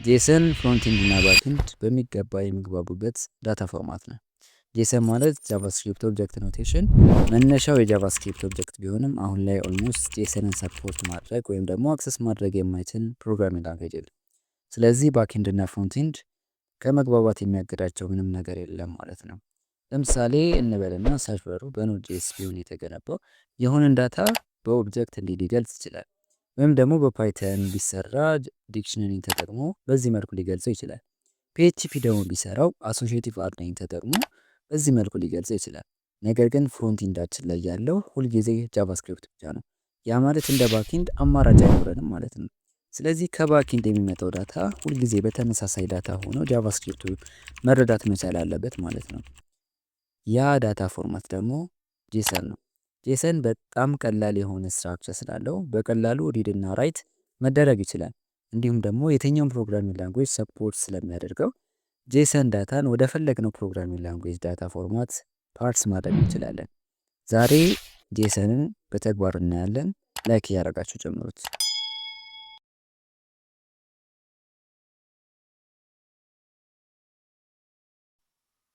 ጄሰን ፍሮንቲንድ እና ባክንድ በሚገባ የሚግባቡበት ዳታ ፎርማት ነው። ጄሰን ማለት ጃቫስክሪፕት ኦብጀክት ኖቴሽን መነሻው የጃቫስክሪፕት ኦብጀክት ቢሆንም አሁን ላይ ኦልሞስት ጄሰንን ሰፖርት ማድረግ ወይም ደግሞ አክሰስ ማድረግ የማይችል ፕሮግራሚንግ ላንጉዌጅ የለም። ስለዚህ ባክንድ እና ፍሮንቲንድ ከመግባባት የሚያገዳቸው ምንም ነገር የለም ማለት ነው። ለምሳሌ እንበልና ሰርቨሩ በኖድ ጄስ ቢሆን የተገነባው የሆነን ዳታ በኦብጀክት እንዲህ ሊገልጽ ይችላል። ወይም ደግሞ በፓይተን ቢሰራ ዲክሽነሪን ተጠቅሞ በዚህ መልኩ ሊገልጸው ይችላል። ፒኤችፒ ደግሞ ቢሰራው አሶሺዬቲቭ አርናይን ተጠቅሞ በዚህ መልኩ ሊገልጸው ይችላል። ነገር ግን ፍሮንቲንዳችን ላይ ያለው ሁልጊዜ ጃቫስክሪፕት ብቻ ነው። ያ ማለት እንደ ባክንድ አማራጭ አይኖረንም ማለት ነው። ስለዚህ ከባክንድ የሚመጣው ዳታ ሁልጊዜ በተመሳሳይ ዳታ ሆኖ ጃቫስክሪፕቱ መረዳት መቻል አለበት ማለት ነው። ያ ዳታ ፎርማት ደግሞ ጄሰን ነው። ጄሰን በጣም ቀላል የሆነ ስትራክቸር ስላለው በቀላሉ ሪድ እና ራይት መደረግ ይችላል። እንዲሁም ደግሞ የትኛውም ፕሮግራሚንግ ላንጉዌጅ ሰፖርት ስለሚያደርገው ጄሰን ዳታን ወደ ፈለግነው ፕሮግራሚንግ ላንጉዌጅ ዳታ ፎርማት ፓርስ ማድረግ እንችላለን። ዛሬ ጄሰንን በተግባር እናያለን። ላይክ እያደረጋችሁ ጀምሩት።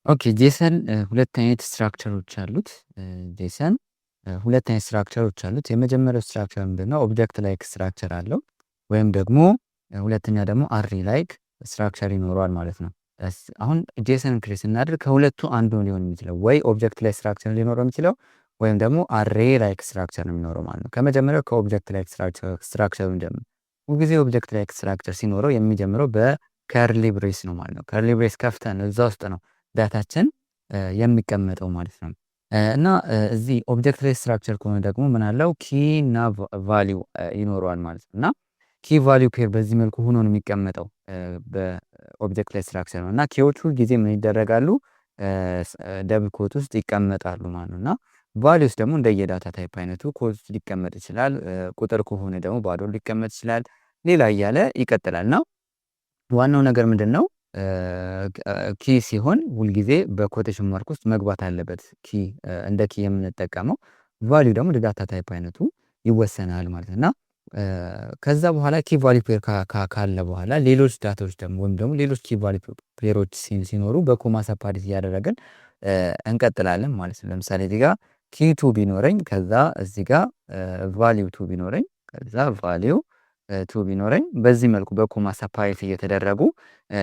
ኦኬ ጄሰን ሁለት አይነት ስትራክቸሮች አሉት። ጄሰን ሁለት አይነት ስትራክቸሮች አሉት። የመጀመሪያው ስትራክቸር ምንድነው? ኦብጀክት ላይክ ስትራክቸር አለው ወይም ደግሞ ሁለተኛ ደግሞ አሪ ላይክ ስትራክቸር ይኖረዋል ማለት ነው። አሁን ጄሰን ክሬት ስናደርግ ከሁለቱ አንዱ ሊሆን የሚችለው ወይ ኦብጀክት ላይ ስትራክቸር ሊኖረው የሚችለው ወይም ደግሞ አሬ ላይክ ስትራክቸር ነው የሚኖረው ማለት ነው። ከመጀመሪያው ከኦብጀክት ላይክ ስትራክቸር ጀምር። ሁልጊዜ ኦብጀክት ላይክ ስትራክቸር ሲኖረው የሚጀምረው በከርሊ ብሬስ ነው ማለት ነው። ከርሊ ብሬስ ከፍተን እዛ ውስጥ ነው ዳታችን የሚቀመጠው ማለት ነው። እና እዚህ ኦብጀክት ላይ ስትራክቸር ከሆነ ደግሞ ምን አለው ኪ እና ቫሊዩ ይኖረዋል ማለት ነው። እና ኪ ቫሊዩ ፔር በዚህ መልኩ ሆኖ ነው የሚቀመጠው በኦብጀክት ላይ ስትራክቸር ነው። እና ኪዎች ሁል ጊዜ ምን ይደረጋሉ? ደብል ኮት ውስጥ ይቀመጣሉ ማለት ነው። እና ቫሊዩስ ደግሞ እንደየዳታ ታይፕ አይነቱ ኮት ውስጥ ሊቀመጥ ይችላል። ቁጥር ከሆነ ደግሞ ባዶ ሊቀመጥ ይችላል። ሌላ እያለ ይቀጥላል። እና ዋናው ነገር ምንድን ነው? ኪ ሲሆን ሁልጊዜ በኮቴሽን ማርክ ውስጥ መግባት አለበት። ኪ እንደ ኪ የምንጠቀመው ቫሊዩ ደግሞ ዳታ ታይፕ አይነቱ ይወሰናል ማለት ነው። እና ከዛ በኋላ ኪ ቫሊዩ ፔር ካለ በኋላ ሌሎች ዳታዎች ደግሞ ወይም ደግሞ ሌሎች ኪ ቫሊዩ ፔሮች ሲኖሩ በኮማ ሰፓሬት እያደረግን እንቀጥላለን ማለት ነው። ለምሳሌ እዚህ ጋር ኪ ቱ ቢኖረኝ ከዛ እዚህ ጋር ቫሊዩ ቱ ቢኖረኝ ከዛ ቫሊዩ ቱ ቢኖረኝ በዚህ መልኩ በኮማ ሰፓሬት እየተደረጉ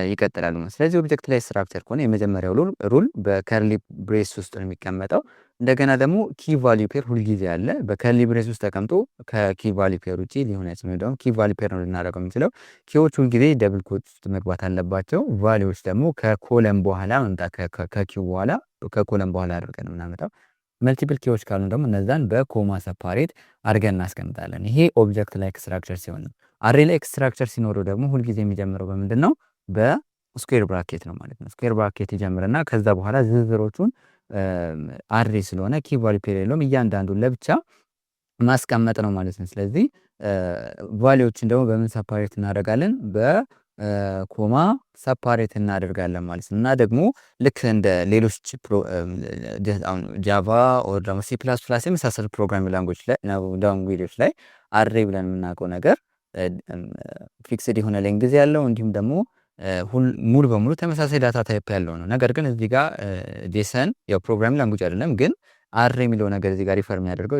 ይቀጥላሉ። ስለዚህ ኦብጀክት ላይ ስትራክቸር ከሆነ የመጀመሪያው ሩል በከርሊ ብሬስ ውስጥ ነው የሚቀመጠው። እንደገና ደግሞ ኪ ቫሊዩ ፔር ሁልጊዜ አለ። በከርሊ ብሬስ ውስጥ ተቀምጦ ከኪ ቫሊዩ ፔር ውጪ ሊሆን አይችልም። ደግሞ ኪ ቫሊዩ ፔር ነው ልናደርገው የምንችለው። ኪዎች ሁልጊዜ ደብል ኮት ውስጥ መግባት አለባቸው። ቫሊዩዎች ደግሞ ከኮለም በኋላ መምጣት ከኪው በኋላ ከኮለም በኋላ አድርገን የምናመጣው። መልቲፕል ኪዎች ካሉ ደግሞ እነዛን በኮማ ሰፓሬት አድርገን እናስቀምጣለን። ይሄ ኦብጀክት ላይክ ስትራክቸር ሲሆን ነው። አሬ ላይክ ስትራክቸር ሲኖረው ደግሞ ሁልጊዜ የሚጀምረው በምንድን ነው? በስኩዌር ብራኬት ነው ማለት ነው። ስኩዌር ብራኬት ይጀምርና ከዛ በኋላ ዝርዝሮቹን አሬ ስለሆነ ኪ ቫሊዩ ፔር የለውም እያንዳንዱን ለብቻ ማስቀመጥ ነው ማለት ነው። ስለዚህ ቫሊዎችን ደግሞ በምን ሰፓሬት እናደርጋለን? በኮማ ሰፓሬት እናደርጋለን ማለት ነው። እና ደግሞ ልክ እንደ ሌሎች ጃቫ ኦር ደግሞ ሲ ፕላስ ፕላስ የመሳሰሉ ፕሮግራሚንግ ላንጉዌጆች ላይ አሬ ብለን የምናውቀው ነገር ፊክስድ የሆነ ሌንግዝ ያለው እንዲሁም ደግሞ ሙሉ በሙሉ ተመሳሳይ ዳታ ታይፕ ያለው ነው። ነገር ግን እዚህ ጋር ጄሰን ያው ፕሮግራሚንግ ላንጉዌጅ አይደለም፣ ግን አሬ የሚለው ነገር እዚህ ጋር ሪፈር የሚያደርገው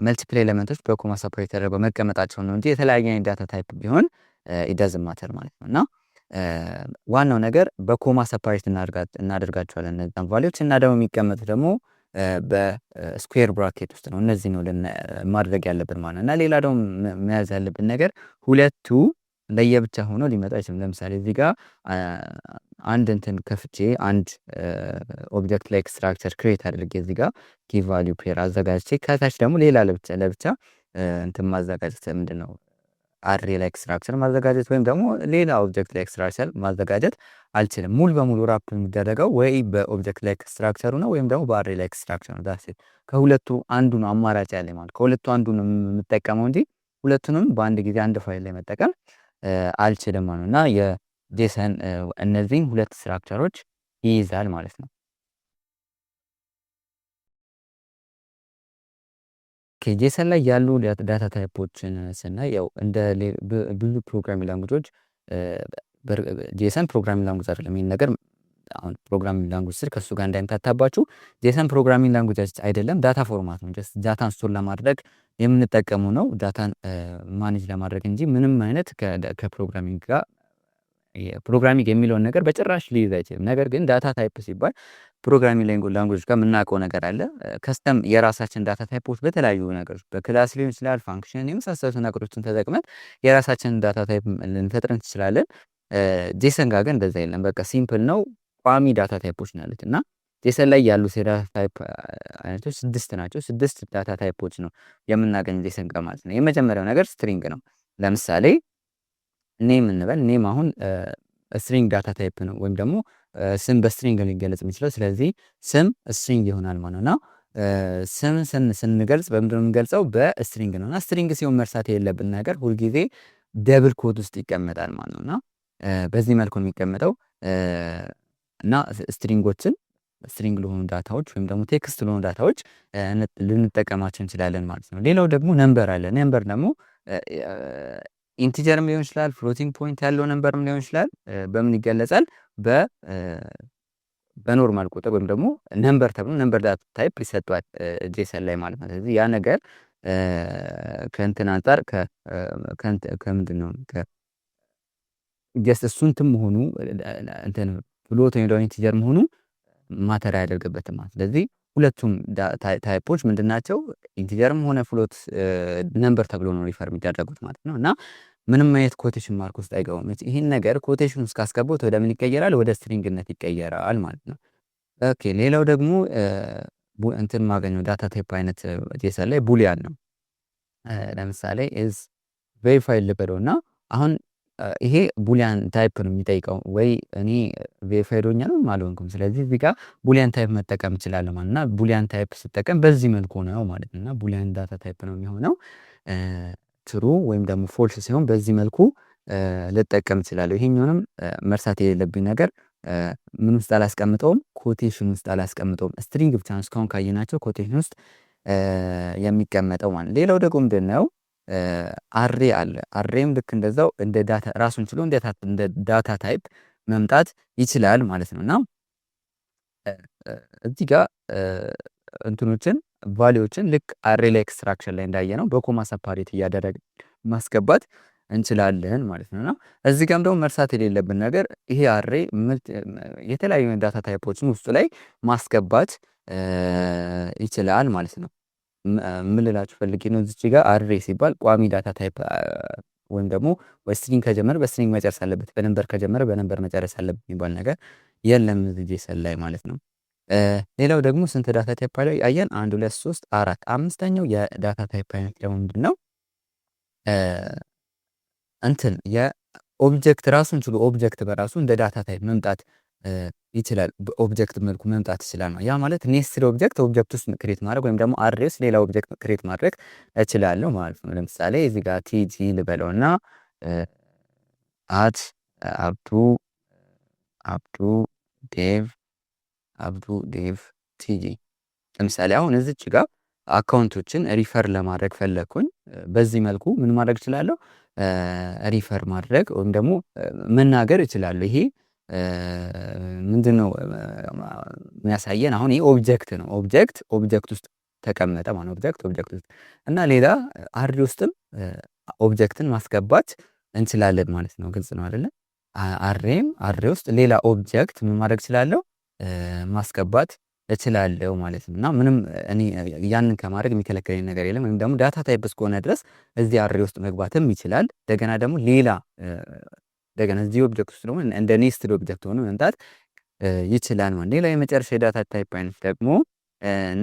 መልቲፕል ኤሌመንቶች በኮማ ሰፓሬት ተደርገው መቀመጣቸው ነው እንጂ የተለያየ አይነት ዳታ ታይፕ ቢሆን ኢዳዝንት ማተር ማለት ነው። እና ዋናው ነገር በኮማ ሰፓሬት እናደርጋቸዋለን እነዛን ቫሊዎች እና ደግሞ የሚቀመጡት ደግሞ በስኩዌር ብራኬት ውስጥ ነው። እነዚህ ነው ማድረግ ያለብን ማለት ነው። እና ሌላ ደግሞ መያዝ ያለብን ነገር ሁለቱ ለየብቻ ሆኖ ሊመጣ አይችልም። ለምሳሌ እዚህ ጋር አንድ እንትን ከፍቼ አንድ ኦብጀክት ላይክ ስትራክቸር ክሬት አድርጌ እዚህ ጋር ኪ ቫሊዩ ፔር አዘጋጅቼ ከታች ደግሞ ሌላ ለብቻ እንትን ማዘጋጀት ምንድነው አሬ ላይክ ስትራክቸር ማዘጋጀት ወይም ደግሞ ሌላ ኦብጀክት ላይክ ስትራክቸር ማዘጋጀት አልችልም። ሙሉ በሙሉ ራፕ የሚደረገው ወይ በኦብጀክት ላይክ ስትራክቸሩ ነው ወይም ደግሞ በአሬ ላይክ ስትራክቸር ነው። ዳትስ ኢት። ከሁለቱ አንዱ ነው አማራጭ ያለኝ ማለት ከሁለቱ አንዱ ነው የምጠቀመው እንጂ ሁለቱንም በአንድ ጊዜ አንድ ፋይል ላይ መጠቀም አልችልም ማለት ነው። እና የጄሰን እነዚህን ሁለት ስትራክቸሮች ይይዛል ማለት ነው። ጄሰን ላይ ያሉ ዳታ ታይፖችን ስናይ ያው እንደ ብዙ ፕሮግራሚንግ ላንጉጆች ጄሰን ፕሮግራሚንግ ላንጉጅ አይደለም። ይሄን ነገር አሁን ፕሮግራሚንግ ላንጉጅ ስል ከሱ ጋር እንዳይምታታባችሁ ጄሰን ፕሮግራሚንግ ላንጉጅ አይደለም፣ ዳታ ፎርማት ነው። ጀስት ዳታን ስቶር ለማድረግ የምንጠቀመው ነው፣ ዳታን ማኔጅ ለማድረግ እንጂ ምንም አይነት ከፕሮግራሚንግ ጋር ፕሮግራሚንግ የሚለውን ነገር በጭራሽ ሊይዝ አይችልም። ነገር ግን ዳታ ታይፕ ሲባል ፕሮግራሚንግ ላንጉጅ ጋር የምናውቀው ነገር አለ። ከስተም የራሳችን ዳታ ታይፖች በተለያዩ ነገሮች በክላስ ሊሆን ይችላል፣ ፋንክሽን የመሳሰሉት ነገሮችን ተጠቅመን የራሳችንን ዳታ ታይፕ ልንፈጥር እንችላለን። ጄሰን ጋር ግን እንደዛ የለም። በቃ ሲምፕል ነው። ቋሚ ዳታ ታይፖች ናሉት እና ጄሰን ላይ ያሉት የዳታ ታይፕ አይነቶች 6 ናቸው። 6 ዳታ ታይፖች ነው የምናገኝ ጄሰን ጋር ማለት ነው። የመጀመሪያው ነገር ስትሪንግ ነው። ለምሳሌ ኔም እንበል። ኔም አሁን ስትሪንግ ዳታ ታይፕ ነው፣ ወይም ደግሞ ስም በስትሪንግ ሊገለጽ የሚችለው። ስለዚህ ስም ስትሪንግ ይሆናል ማለት ነውና ስምን ስንገልጽ በምንድን ነው የምንገልጸው? በስትሪንግ ነውና ስትሪንግ ሲሆን መርሳት የሌለብን ነገር ሁልጊዜ ደብል ኮድ ውስጥ ይቀመጣል ማለት ነውና በዚህ መልኩ ነው የሚቀመጠው። እና ስትሪንጎችን ስትሪንግ ለሆኑ ዳታዎች ወይም ደግሞ ቴክስት ለሆኑ ዳታዎች ልንጠቀማቸው እንችላለን ማለት ነው። ሌላው ደግሞ ነምበር አለ። ነምበር ደግሞ ኢንቲጀርም ሊሆን ይችላል፣ ፍሎቲንግ ፖይንት ያለው ነምበርም ሊሆን ይችላል። በምን ይገለጻል? በኖርማል ቁጥር ወይም ደግሞ ነምበር ተብሎ ነምበር ዳታ ታይፕ ይሰጧል ጄሰን ላይ ማለት ነው። ስለዚህ ያ ነገር ከእንትን አንጻር ከምንድን ነው ጀስት እሱን እንትን መሆኑ እንትን ፍሎት ወይ ደግሞ ኢንቲጀር መሆኑ ማተር አያደርግበትም ማለት። ስለዚህ ሁለቱም ታይፖች ምንድን ናቸው? ኢንቲጀርም ሆነ ፍሎት ነምበር ተብሎ ነው ሪፈር የሚደረጉት ማለት ነው። እና ምንም አይነት ኮቴሽን ማርክ ውስጥ አይገቡም። ይህን ነገር ኮቴሽን ውስጥ ካስገቡት ወደ ምን ይቀየራል? ወደ ስትሪንግነት ይቀየራል ማለት ነው። ኦኬ ሌላው ደግሞ እንትን ማገኘው ዳታ ታይፕ አይነት ጄሰን ላይ ቡሊያን ነው። ለምሳሌ ኢዝ ቬሪፋይድ ልበለው እና አሁን ይሄ ቡሊያን ታይፕ ነው የሚጠይቀው፣ ወይ እኔ ቬሪፋይድ ሆኛለሁ አልሆንኩም። ስለዚህ እዚህ ጋር ቡሊያን ታይፕ መጠቀም እችላለሁ ማለት እና ቡሊያን ታይፕ ስጠቀም በዚህ መልኩ ነው ማለት ነው። እና ቡሊያን ዳታ ታይፕ ነው የሚሆነው። ትሩ ወይም ደግሞ ፎልስ ሲሆን በዚህ መልኩ ልጠቀም እችላለሁ። ይሄኛውንም መርሳት የሌለብኝ ነገር ምን ውስጥ አላስቀምጠውም? ኮቴሽን ውስጥ አላስቀምጠውም። ስትሪንግ ብቻ ነው እስካሁን ካየናቸው ኮቴሽን ውስጥ የሚቀመጠው ማለት። ሌላው ደግሞ ምንድን ነው? አሬ አለ። አሬም ልክ እንደዛው እንደ ዳታ ራሱን ችሎ እንደ ዳታ ታይፕ መምጣት ይችላል ማለት ነው። እና እዚህ ጋር እንትኖችን ቫሊዎችን ልክ አሬ ላይ ኤክስትራክሽን ላይ እንዳየ ነው በኮማ ሰፓሬት እያደረገ ማስገባት እንችላለን ማለት ነው። እና እዚህ ጋርም ደግሞ መርሳት የሌለብን ነገር ይሄ አሬ የተለያዩ ዳታ ታይፖችን ውስጡ ላይ ማስገባት ይችላል ማለት ነው። ምን ልላችሁ ፈልጌ ነው? እዚች ጋር አሬ ሲባል ቋሚ ዳታ ታይፕ ወይም ደግሞ በስትሪንግ ከጀመረ በስትሪንግ መጨረስ አለበት፣ በነምበር ከጀመረ በነምበር መጨረስ አለበት የሚባል ነገር የለም እዚህ ጄሰን ላይ ማለት ነው። ሌላው ደግሞ ስንት ዳታ ታይፕ አለው አየን? 1 2 3 4 5ኛው የዳታ ታይፕ አይነት ደግሞ ምንድን ነው? እንትን የኦብጀክት ራሱን ችሎ ኦብጀክት በራሱ እንደ ዳታ ታይፕ መምጣት ይችላል። በኦብጀክት መልኩ መምጣት ይችላል። ያ ማለት ኔስትድ ኦብጀክት ውስጥ ክሬት ማድረግ ወይም ደግሞ አሬ ውስጥ ሌላ ኦብጀክት ክሬት ማድረግ እችላለሁ ማለት ነው። ለምሳሌ እዚህ ጋር ቲጂ ልበለውና አት አብዱ ዴቭ ቲጂ። ለምሳሌ አሁን እዚች ጋር አካውንቶችን ሪፈር ለማድረግ ፈለግኩኝ። በዚህ መልኩ ምን ማድረግ እችላለሁ? ሪፈር ማድረግ ወይም ደግሞ መናገር እችላለሁ። ይሄ ምንድን ነው የሚያሳየን? አሁን ይሄ ኦብጀክት ነው። ኦብጀክት ውስጥ ተቀመጠ ማለት ኦብጀክት ውስጥ እና ሌላ አሬ ውስጥም ኦብጀክትን ማስገባት እንችላለን ማለት ነው። ግልጽ ነው አይደለ? አሬ ውስጥ ሌላ ኦብጀክት ምን ማድረግ እችላለሁ? ማስገባት እችላለሁ ማለት ነው። እና ምንም እኔ ያንን ከማድረግ የሚከለከለኝ ነገር የለም። ወይም ደግሞ ዳታ ታይፕ እስከሆነ ድረስ እዚህ አሬ ውስጥ መግባትም ይችላል። እንደገና ደግሞ እዚህ ኦብጀክት ውስጥ ደግሞ እንደ ኔስትድ ኦብጀክት ሆኖ መምጣት ይችላል ማለት። ሌላ የመጨረሻ የዳታ ታይፕ አይነት ደግሞ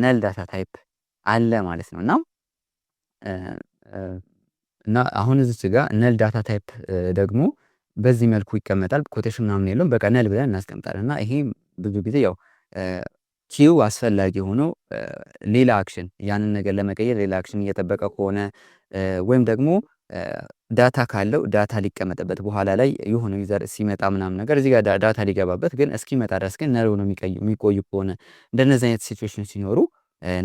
ነል ዳታ ታይፕ አለ ማለት ነው። እና አሁን እዚህ ጋር ነል ዳታ ታይፕ ደግሞ በዚህ መልኩ ይቀመጣል። ኮቴሽን ምናምን የለውም። በቃ ነል ብለን እናስቀምጣለን። እና ይሄ ብዙ ጊዜ ያው ኪው አስፈላጊ ሆኖ ሌላ አክሽን ያንን ነገር ለመቀየር ሌላ አክሽን እየጠበቀ ከሆነ ወይም ደግሞ ዳታ ካለው ዳታ ሊቀመጥበት በኋላ ላይ የሆነ ዩዘር ሲመጣ ምናምን ነገር እዚህ ጋር ዳታ ሊገባበት ግን እስኪመጣ ድረስ ግን ነል ሆኖ የሚቆይ ከሆነ እንደነዚህ አይነት ሲቹዌሽን ሲኖሩ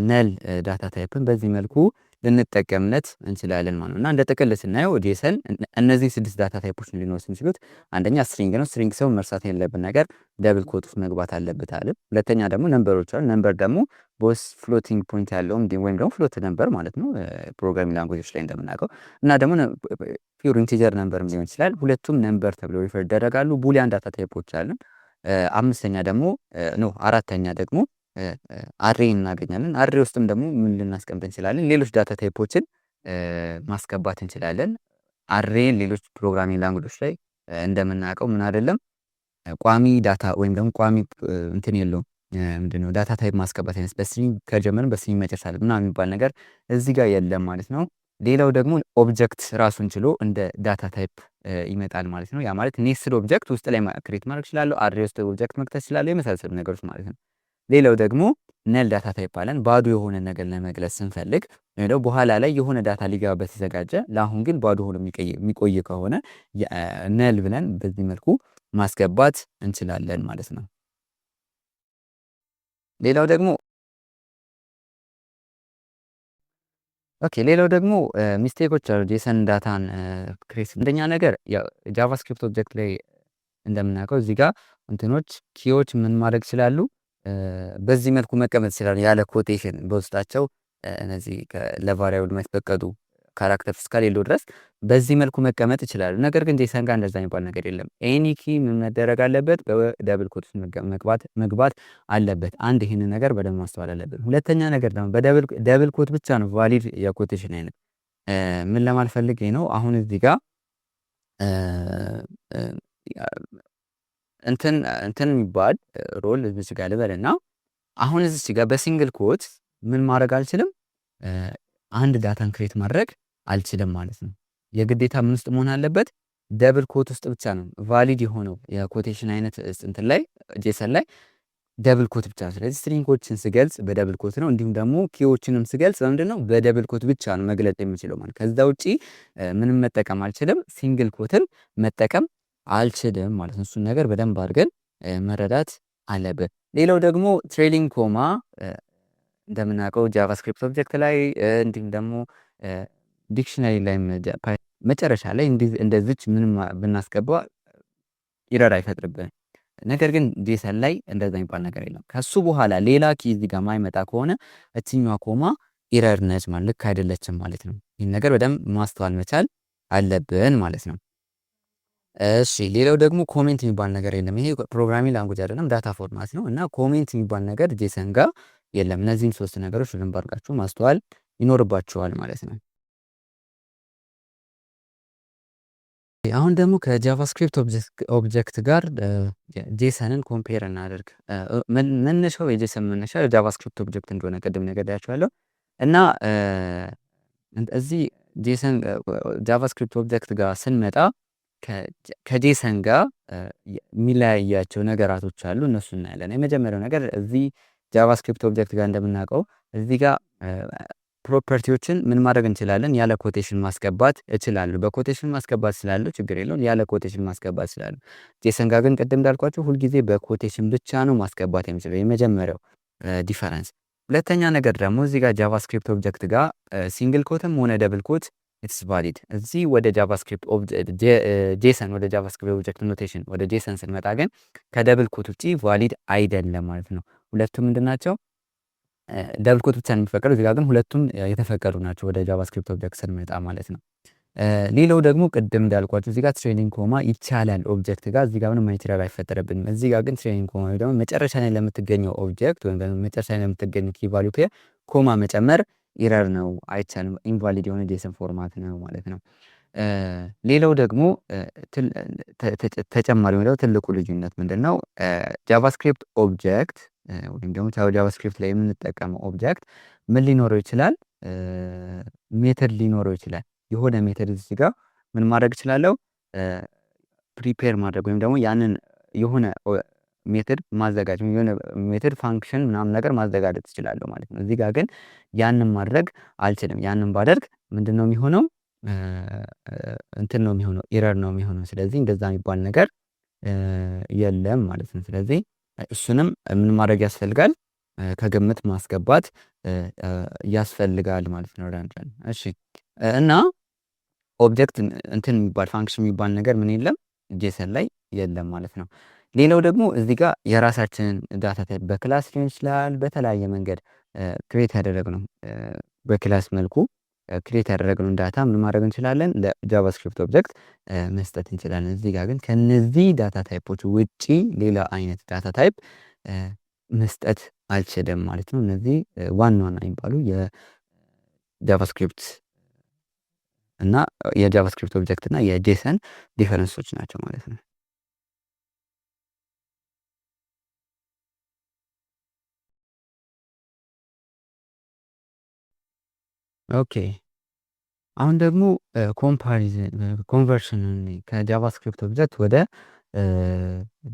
ነል ዳታ ታይፕን በዚህ መልኩ ልንጠቀምለት እንችላለን ማለት ነው። እና እንደ ጥቅል ስናየው ጄሰን እነዚህ 6 ዳታ ታይፖች ሊኖሩት የሚችሉት አንደኛ ስትሪንግ ነው። ስትሪንግ ሰው መርሳት የሌለብን ነገር ደብል ኮት ውስጥ መግባት አለበት አለ። ሁለተኛ ደግሞ ነምበሮች አሉ። ነምበር ደግሞ ቦስ ፍሎቲንግ ፖይንት ያለው ወይም ደግሞ ፍሎት ነምበር ማለት ነው ፕሮግራሚንግ ላንጉጆች ላይ እንደምናውቀው እና ደግሞ ፒውር ኢንቲጀር ነምበርም ሊሆን ይችላል። ሁለቱም ነምበር ተብለው ሪፈር ይደረጋሉ። ቡሊያን ዳታ ታይፖች አለን። አምስተኛ ደግሞ አራተኛ ደግሞ አሬ እናገኛለን። አሬ ውስጥም ደግሞ ምን ልናስቀምጥ እንችላለን? ሌሎች ዳታ ታይፖችን ማስገባት እንችላለን። አሬ ሌሎች ፕሮግራሚንግ ላንጉጆች ላይ እንደምናውቀው ምን አይደለም ቋሚ ዳታ ወይም ደግሞ ቋሚ እንትን የለውም ምንድነው ዳታ ታይፕ ማስገባት አይነት በስትሪንግ ከጀመርን በስትሪንግ መጨረስ አለ ምናምን የሚባል ነገር እዚህ ጋር የለም ማለት ነው። ሌላው ደግሞ ኦብጀክት ራሱን ችሎ እንደ ዳታ ታይፕ ይመጣል ማለት ነው። ያ ማለት ኔስትድ ኦብጀክት ውስጥ ላይ ክሬት ማድረግ እችላለሁ። አሬ ውስጥ ኦብጀክት መክተት እችላለሁ። የመሳሰሉ ነገሮች ማለት ነው። ሌላው ደግሞ ነል ዳታ ታይፕ አለን። ባዶ የሆነ ነገር ለመግለጽ ስንፈልግ ወይ ደግሞ በኋላ ላይ የሆነ ዳታ ሊገባበት ተዘጋጀ፣ ለአሁን ግን ባዶ ሆኖ የሚቆይ ከሆነ ነል ብለን በዚህ መልኩ ማስገባት እንችላለን ማለት ነው። ሌላው ደግሞ ሌላው ደግሞ ሚስቴኮች አሉ ጄሰን ዳታን ክሬት አንደኛ ነገር ጃቫስክሪፕት ኦብጀክት ላይ እንደምናውቀው እዚህ ጋር እንትኖች ኪዎች ምን ማድረግ ይችላሉ? በዚህ መልኩ መቀመጥ ይችላሉ ያለ ኮቴሽን በውስጣቸው እነዚህ ለቫሪያብል የማይፈቀዱ ካራክተር እስከሌሉ ድረስ በዚህ መልኩ መቀመጥ ይችላሉ። ነገር ግን ጄሰን ጋር እንደዛ የሚባል ነገር የለም። ኤኒ ኪ ምን መደረግ አለበት? በደብል ኮት መግባት አለበት። አንድ ይህንን ነገር በደንብ ማስተዋል አለብን። ሁለተኛ ነገር ደግሞ በደብል ኮት ብቻ ነው ቫሊድ የኮቴሽን አይነት። ምን ለማለት ፈልጌ ነው? አሁን እዚህ ጋር እንትን የሚባል ሮል እዚህ ጋር ልበልና አሁን እዚህ ጋር በሲንግል ኮት ምን ማድረግ አልችልም? አንድ ዳታን ክሬት ማድረግ አልችልም ማለት ነው። የግዴታ ምን ውስጥ መሆን አለበት? ደብል ኮት ውስጥ ብቻ ነው ቫሊድ የሆነው የኮቴሽን አይነት እንትን ላይ ጄሰን ላይ ደብል ኮት ብቻ ነው። ስለዚህ ስትሪንጎችን ስገልጽ በደብል ኮት ነው። እንዲሁም ደግሞ ኪዎችንም ስገልጽ ምንድነው በደብል ኮት ብቻ ነው መግለጽ የምችለው ማለት። ከዛ ውጪ ምንም መጠቀም አልችልም። ሲንግል ኮትን መጠቀም አልችልም ማለት ነው። እሱን ነገር በደንብ አድርገን መረዳት አለብን። ሌላው ደግሞ ትሬሊንግ ኮማ እንደምናውቀው ጃቫስክሪፕት ኦብጀክት ላይ እንዲሁም ደግሞ ዲክሽነሪ ላይ መጨረሻ ላይ እንደዚች ምንም ብናስገባ ኢረር አይፈጥርብን። ነገር ግን ጄሰን ላይ እንደዛ የሚባል ነገር የለም። ከሱ በኋላ ሌላ ኪ እዚህ ጋር ማይመጣ ከሆነ እችኛዋ ኮማ ኢረር ነች ማለት ልክ አይደለችም ማለት ነው። ይህን ነገር በደንብ ማስተዋል መቻል አለብን ማለት ነው። እሺ ሌላው ደግሞ ኮሜንት የሚባል ነገር የለም። ይሄ ፕሮግራሚንግ ላንጉጅ አይደለም ዳታ ፎርማት ነው እና ኮሜንት የሚባል ነገር ጄሰን ጋር የለም። እነዚህን 3 ነገሮች በደንብ አድርጋችሁ ማስተዋል ይኖርባችኋል ማለት ነው። አሁን ደግሞ ከጃቫስክሪፕት ኦብጀክት ጋር ጄሰንን ኮምፔር እናደርግ። መነሻው የጄሰን መነሻ ጃቫስክሪፕት ኦብጀክት እንደሆነ ቅድም ነግሬያችኋለሁ እና እዚህ ጄሰን ጃቫስክሪፕት ኦብጀክት ጋር ስንመጣ ከጄሰን ጋር የሚለያያቸው ነገራቶች አሉ። እነሱ እናያለን። የመጀመሪያው ነገር እዚህ ጃቫስክሪፕት ኦብጀክት ጋር እንደምናውቀው እዚህ ጋር ፕሮፐርቲዎችን ምን ማድረግ እንችላለን? ያለ ኮቴሽን ማስገባት እችላለሁ። በኮቴሽን ማስገባት ስላለው ችግር የለውም። ያለ ኮቴሽን ማስገባት ስላለው ጄሰን ጋር ግን ቅድም እንዳልኳቸው ሁልጊዜ በኮቴሽን ብቻ ነው ማስገባት የሚችለው። የመጀመሪያው ዲፈረንስ። ሁለተኛ ነገር ደግሞ እዚህ ጋር ጃቫስክሪፕት ኦብጀክት ጋር ሲንግል ኮትም ሆነ ደብል ኮት ኢትስ ቫሊድ። እዚህ ወደ ጃቫስክሪፕት ጄሰን ወደ ጃቫስክሪፕት ኦብጀክት ኖቴሽን ወደ ጄሰን ስንመጣ ግን ከደብል ኮት ውጪ ቫሊድ አይደለም ማለት ነው። ሁለቱም ምንድናቸው? ደብል ኮት ብቻ ነው የሚፈቀዱ። እዚህ ጋር ግን ሁለቱም የተፈቀዱ ናቸው ወደ ጃቫስክሪፕት ኦብጀክት ስንመጣ ማለት ነው። ሌላው ደግሞ ቅድም እንዳልኳችሁ እዚህ ጋር ትሬኒንግ ኮማ ይቻላል ኦብጀክት ጋር እዚህ ጋር ምንም አይነት ኤረር አይፈጠረብንም። እዚህ ጋር ግን ትሬኒንግ ኮማ ወይ ደግሞ መጨረሻ ላይ ለምትገኘው ኦብጀክት ወይም ደግሞ መጨረሻ ላይ ለምትገኘው ኪ ቫልዩ ፔር ኮማ መጨመር ኤረር ነው፣ አይቻልም። ኢንቫሊድ የሆነ ጄሰን ፎርማት ነው ማለት ነው። ሌላው ደግሞ ተጨማሪ ወይ ደግሞ ትልቁ ልዩነት ምንድነው? ጃቫስክሪፕት ኦብጀክት ወይም ደግሞ ጃቫስክሪፕት ላይ የምንጠቀመው ኦብጀክት ምን ሊኖረው ይችላል? ሜተድ ሊኖረው ይችላል። የሆነ ሜተድ እዚህ ጋር ምን ማድረግ እችላለሁ? ፕሪፔር ማድረግ ወይም ደግሞ ያንን የሆነ ሜተድ ማዘጋጀት የሆነ ሜተድ ፋንክሽን ምናምን ነገር ማዘጋጀት እችላለሁ ማለት ነው። እዚህ ጋር ግን ያንን ማድረግ አልችልም። ያንን ባደርግ ምንድን ነው የሚሆነው? እንትን ነው የሚሆነው፣ ኤረር ነው የሚሆነው። ስለዚህ እንደዛ የሚባል ነገር የለም ማለት ነው። ስለዚህ እሱንም ምን ማድረግ ያስፈልጋል? ከግምት ማስገባት ያስፈልጋል ማለት ነው ረን። እሺ እና ኦብጀክት እንትን የሚባል ፋንክሽን የሚባል ነገር ምን የለም ጄሰን ላይ የለም ማለት ነው። ሌላው ደግሞ እዚህ ጋር የራሳችንን ዳታ ታይፕ በክላስ ሊሆን ይችላል በተለያየ መንገድ ክሬት ያደረግነው በክላስ መልኩ ክሬት ያደረግነውን ዳታ ምን ማድረግ እንችላለን ለጃቫስክሪፕት ኦብጀክት መስጠት እንችላለን። እዚህ ጋር ግን ከነዚህ ዳታ ታይፖች ውጪ ሌላ አይነት ዳታ ታይፕ መስጠት አልችልም ማለት ነው። እነዚህ ዋና ዋና የሚባሉ የጃቫስክሪፕት እና የጃቫስክሪፕት ኦብጀክት እና የጄሰን ዲፈረንሶች ናቸው ማለት ነው። ኦኬ አሁን ደግሞ ኮንቨርሽንን ከጃቫስክሪፕት ኦብጀክት ወደ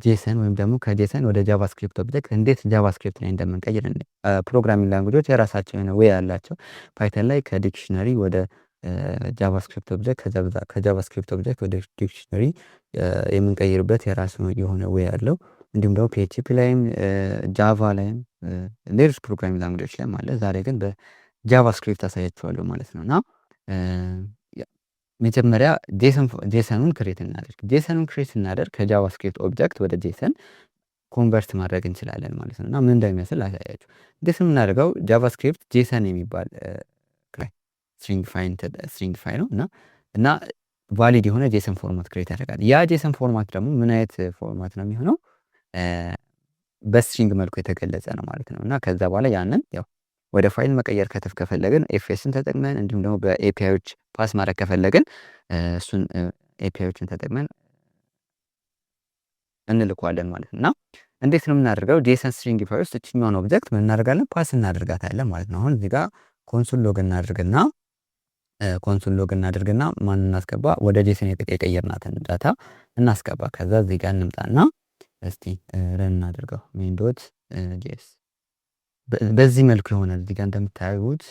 ጄሰን ወይም ደግሞ ከጄሰን ወደ ጃቫስክሪፕት ኦብጀክት እንዴት ጃቫስክሪፕት ላይ እንደምንቀይር ፕሮግራሚንግ ላንጉጆች የራሳቸው የሆነ ዌይ አላቸው። ፓይተን ላይ ከዲክሽነሪ ወደ ጃቫስክሪፕት ኦብጀክት ከጃቫስክሪፕት ኦብጀክት ወደ ዲክሽነሪ የምንቀይርበት የራሱ የሆነ ዌይ አለው። እንዲሁም ደግሞ ፒኤችፒ ላይም ጃቫ ላይም ሌሎች ፕሮግራሚንግ ላንጉጆች ላይም አለ። ዛሬ ግን በጃቫስክሪፕት አሳያችኋለሁ ማለት ነው። እና መጀመሪያ ጄሰኑን ክሬት እናደርግ። ጄሰኑን ክሬት እናደርግ ከጃቫስክሪፕት ኦብጀክት ወደ ጄሰን ኮንቨርት ማድረግ እንችላለን ማለት ነው። እና ምን እንደሚመስል አሳያችሁ። እንዴት የምናደርገው ጃቫስክሪፕት ጄሰን የሚባል ስትሪንግ ፋይል ነው እና ቫሊድ የሆነ ጄሰን ፎርማት ክሬት ያደርጋል። ያ ጄሰን ፎርማት ደግሞ ምን አይነት ፎርማት ነው የሚሆነው? በስትሪንግ መልኩ የተገለጸ ነው ማለት ነው። እና ከዛ በኋላ ያንን ያው ወደ ፋይል መቀየር ከፈለግን ኤፍኤስን ተጠቅመን እንዲሁም ደግሞ በኤፒአይዎች ፓስ ማድረግ ከፈለግን እሱን ኤፒአይዎችን ተጠቅመን እንልኳለን ማለት ነው። እና እንዴት ነው የምናደርገው? ጄሰን ስትሪንግ ፋይል ውስጥ እችኛዋን ኦብጀክት ምን እናደርጋለን? ፓስ እናደርጋታለን ማለት ነው። አሁን እዚህ ጋር ኮንሶል ሎግ እናድርግና ማን እናስገባ? ወደ ጄሰን የቀየርናትን ዳታ እናስገባ። ከዛ እዚህ ጋር እንምጣና እስቲ ረን እናድርገው ሜን ዶት ጄስ በዚህ መልኩ ይሆናል። እዚህ ጋር እንደምታዩት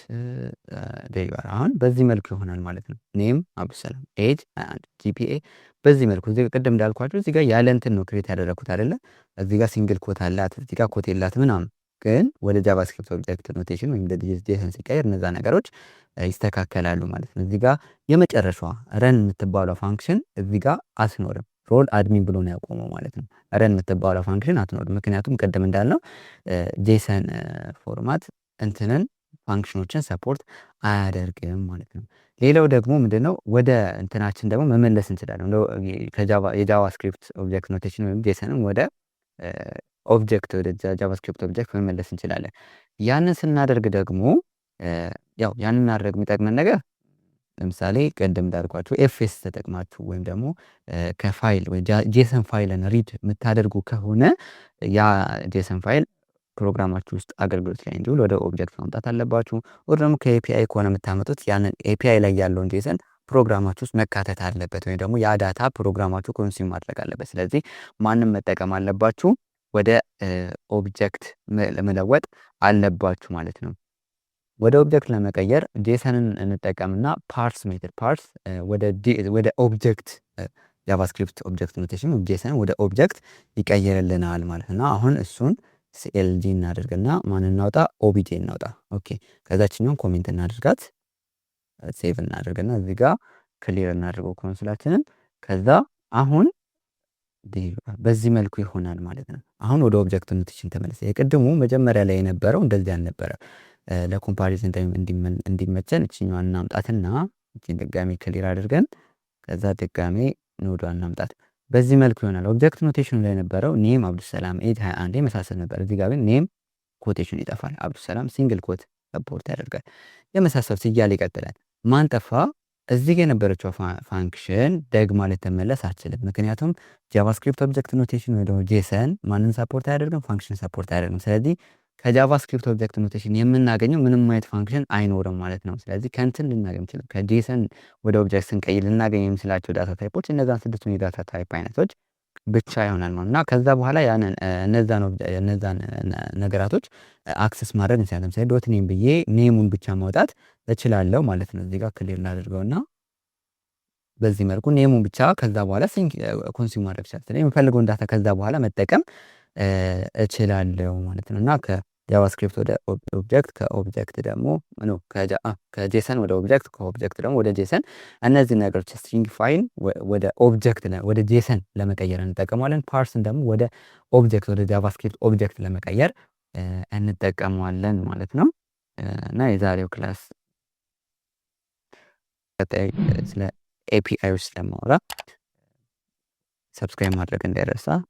አሁን በዚህ መልኩ ይሆናል ማለት ነው። ኔም አብዱሰላም ኤጅ 21 ጂፒኤ በዚህ መልኩ እዚህ ጋር ቅድም እንዳልኳችሁ እዚህ ጋር ያለ እንትን ነው ክሬት ያደረኩት አይደለ? እዚህ ጋር ሲንግል ኮት አላት፣ እዚህ ጋር ኮት የላት ምናምን። ግን ወደ ጃቫስክሪፕት ኦብጀክት ኖቴሽን ወይም ጄሰን ሲቀየር እነዛ ነገሮች ይስተካከላሉ ማለት ነው። እዚህ ጋር የመጨረሻዋ ረን የምትባለው ፋንክሽን እዚህ ጋር አትኖርም። ሮል አድሚን ብሎ ነው ያቆመው ማለት ነው። ረን የምትባለው ፋንክሽን አትኖርም። ምክንያቱም ቅድም እንዳልነው ጄሰን ፎርማት እንትንን ፋንክሽኖችን ሰፖርት አያደርግም ማለት ነው። ሌላው ደግሞ ምንድነው ወደ እንትናችን ደግሞ መመለስ እንችላለን። የጃቫስክሪፕት ኦብጀክት ኖቴሽን ወይም ጄሰንን ወደ ኦብጀክት ወደ ጃቫስክሪፕት ኦብጀክት መመለስ እንችላለን። ያንን ስናደርግ ደግሞ ያው ያንን ማድረግ የሚጠቅመን ነገር ለምሳሌ ቅድም እንዳልኳችሁ ኤፍኤስ ተጠቅማችሁ ወይም ደግሞ ከፋይል ወይ ጄሰን ፋይልን ሪድ የምታደርጉ ከሆነ ያ ጄሰን ፋይል ፕሮግራማችሁ ውስጥ አገልግሎት ላይ እንዲውል ወደ ኦብጀክት ማምጣት አለባችሁ። ወይ ደግሞ ከኤፒአይ ከሆነ የምታመጡት ያንን ኤፒአይ ላይ ያለውን ጄሰን ፕሮግራማችሁ ውስጥ መካተት አለበት፣ ወይም ደግሞ ያ ዳታ ፕሮግራማችሁ ኮንሱም ማድረግ አለበት። ስለዚህ ማንም መጠቀም አለባችሁ፣ ወደ ኦብጀክት መለወጥ አለባችሁ ማለት ነው። ወደ ኦብጀክት ለመቀየር ጄሰንን እንጠቀምና ፓርስ ሜተድ ፓርስ ወደ ኦብጀክት ጃቫስክሪፕት ኦብጀክት ኖቴሽን ጄሰን ወደ ኦብጀክት ይቀይርልናል ማለት ነው። አሁን እሱን ሲኤልጂ እናደርግና ማን እናውጣ? ኦቢጄ እናውጣ። ኦኬ ከዛችኛውን ኮሜንት እናደርጋት፣ ሴቭ እናደርግና እዚህ ጋር ክሊር እናደርገው ኮንሶላችንን። ከዛ አሁን በዚህ መልኩ ይሆናል ማለት ነው። አሁን ወደ ኦብጀክት ኖቴሽን ተመለሰ። የቅድሙ መጀመሪያ ላይ የነበረው እንደዚህ አልነበረ። ለኮምፓሪዝን ታይም እንዲመቸን እችኛዋን እናምጣትና እቺን ድጋሜ ክሊር አድርገን ከዛ ድጋሜ ኖዷን እናምጣት። በዚህ መልኩ ይሆናል። ኦብጀክት ኖቴሽኑ ላይ የነበረው ኔም አብዱሰላም ኤጅ 21 የመሳሰል ነበር። እዚህ ጋር ግን ኔም ኮቴሽን ይጠፋል። አብዱሰላም ሲንግል ኮት ሰፖርት ያደርጋል። የመሳሰሉት እያለ ይቀጥላል። ማን ጠፋ? እዚህ ጋር የነበረችው ፋንክሽን ደግማ ልትመለስ አትችልም። ምክንያቱም ጃቫስክሪፕት ኦብጀክት ኖቴሽን ወይ ደግሞ ጄሰን ማንን ሰፖርት አያደርግም? ፋንክሽን ሰፖርት አያደርግም። ስለዚህ ከጃቫስክሪፕት ኦብጀክት ኖቴሽን የምናገኘው ምንም አይነት ፋንክሽን አይኖርም ማለት ነው። ስለዚህ ከእንትን ልናገኝ እንችላለን፣ ከጄሰን ወደ ኦብጀክት ስንቀይር ልናገኝ የምንችላቸው ዳታ ታይፖች እነዛን ስድስቱን የዳታ ታይፕ አይነቶች ብቻ ይሆናል ማለት እና ከዛ በኋላ ያንን እነዛን ነገራቶች አክሰስ ማድረግ እንችላለን። ለምሳሌ ዶት ኔም ብዬ ኔሙን ብቻ ማውጣት እችላለሁ ማለት ነው። እዚህ ጋር ክሊር እናደርገውና በዚህ መልኩ ኔሙን ብቻ ከዛ በኋላ ኮንሱም ማድረግ ይችላል። ስለዚህ የምፈልገውን ዳታ ከዛ በኋላ መጠቀም እችላለሁ ማለት ነው። እና ጃቫስክሪፕት ወደ ኦብጀክት፣ ከኦብጀክት ደግሞ ከጄሰን ወደ ኦብጀክት፣ ከኦብጀክት ደግሞ ወደ ጄሰን። እነዚህ ነገሮች ስትሪንግ ፋይል ወደ ኦብጀክት ወደ ጄሰን ለመቀየር እንጠቀመዋለን። ፓርስን ደግሞ ወደ ኦብጀክት ወደ ጃቫስክሪፕት ኦብጀክት ለመቀየር እንጠቀመዋለን ማለት ነው። እና የዛሬው ክላስ ቀጣይ ስለ ኤፒአይዎች ስለማወራ ሰብስክራይብ ማድረግ እንዳይረሳ።